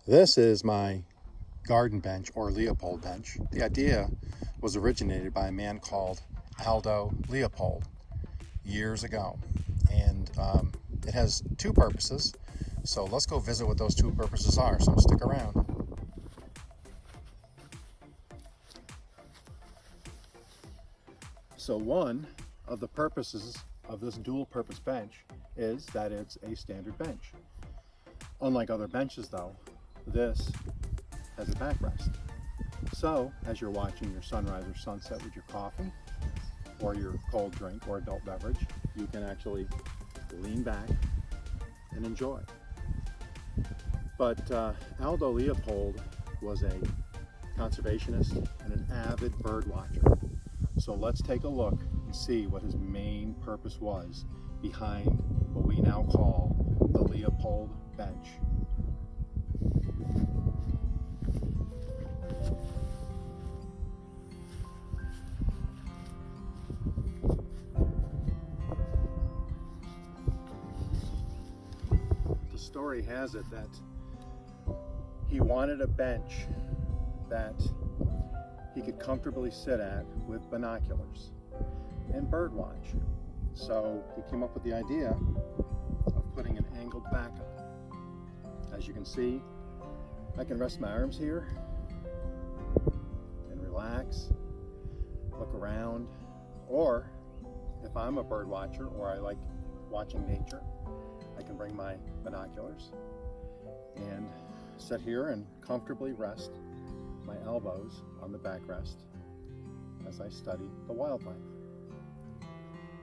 This is my garden bench or Leopold bench. The idea was originated by a man called Aldo Leopold years ago. And it has two purposes. So let's go visit what those two purposes are. So stick around. So one of the purposes of this dual purpose bench is that it's a standard bench. Unlike other benches though, this has a backrest. So as you're watching your sunrise or sunset with your coffee or your cold drink or adult beverage, you can actually lean back and enjoy. But Aldo Leopold was a conservationist and an avid bird watcher. So let's take a look and see what his main purpose was behind what we now call the Leopold bench. The story has it that he wanted a bench that he could comfortably sit at with binoculars and bird watch. So he came up with the idea of putting an angled back on. As you can see, I can rest my arms here and relax, look around, or if I'm a bird watcher or I like watching nature, I can bring my binoculars and sit here and comfortably rest my elbows on the backrest as I study the wildlife.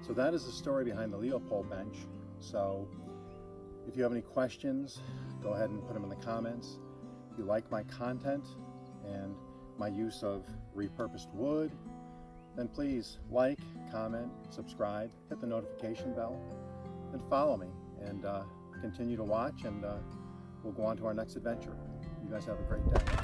So that is the story behind the Leopold bench. So if you have any questions, go ahead and put them in the comments. If you like my content and my use of repurposed wood, then please like, comment, subscribe, hit the notification bell, and follow me, and continue to watch, and we'll go on to our next adventure. You guys have a great day.